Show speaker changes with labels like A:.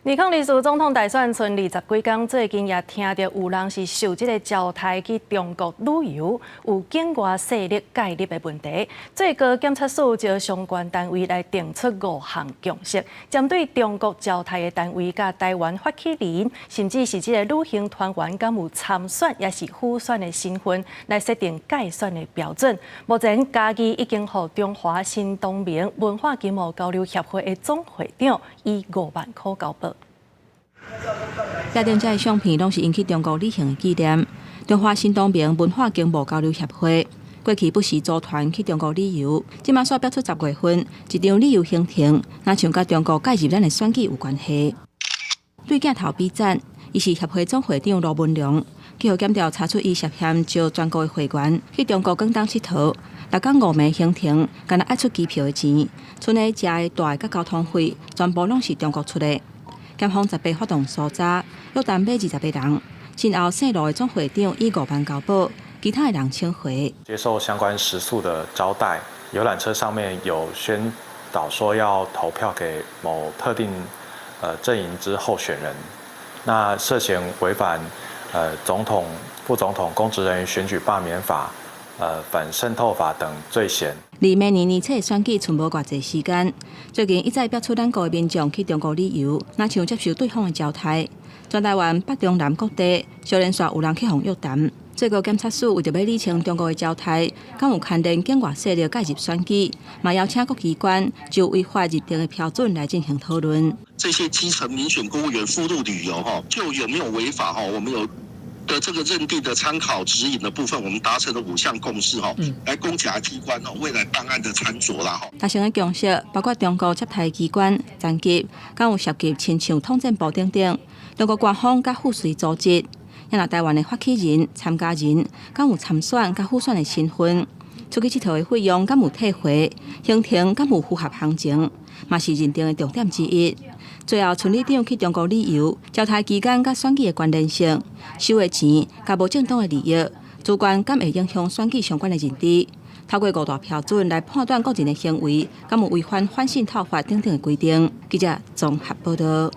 A: 2024总统大选剩20几天，最近也听到有人是受这个招台去中国旅游，有境外势力介入的问题。最高检察署就相关单位来定出5项共识，针对中国招台的单位甲台湾发起人，甚至是这个旅行团员敢有参选也是辅选的身份，来设定介选的标准。目前嘉义已经和中华新东明文化经贸交流协会的总会长以5万块交保。
B: 下定这相片拢是引起中国旅行的纪念。中华新东明文化经贸交流协会过去不时组团去中国旅游，即马煞标出10月份一场旅游行程，若像甲中国介入咱的选举有关系。对镜头比赞，伊是协会总会长罗文良，去互检调查出伊涉嫌招全国的会员去中国广东佚佗，6天5暝行程，干那爱出机票的钱，剩的食的、住的、甲交通费，全部拢是中国出的。检方10发发动搜查，约谈买20个人。先后姓罗的总会长以5万交保，其他的人请回。
C: 接受相关食宿的招待，游览车上面有宣导说要投票给某特定阵营之候选人，那涉嫌违反总统、副总统、公职人员选举罢免法、反渗透法等罪嫌。
B: 离明年年初的选举剩无偌济时间，最近一再标出咱国的民众去中国旅游，若像接受对方的招待，全台湾北中南各地少连续有人去互约谈。最高检察署为着要理清中国的招待，敢有牵连境外势力介入选举，嘛邀请各机关就违法入定的标准来进行讨论。
D: 这些基层民选公务员赴陆旅游就有没有违法我们有的这个认定的参考指引的部分，我们达成了5项共识来供检察机关未来办案的参酌啦
B: 达成的共识包括中国接待机关、残疾，敢有涉及亲像统战部等等，中国官方甲附随组织，也若台湾的发起人、参加人，敢有参选甲辅选的身份，出去佚佗的费用敢有退回，行程敢有符合行情，嘛是认定的重点之一。最后，村里长去中国旅游，招待期间甲选举的关联性，收的钱甲无正当的利益，主观敢会影响选举相关的认知。透过5大标准来判断个人的行为，敢有违反反渗透法等等的规定。记者综合报道。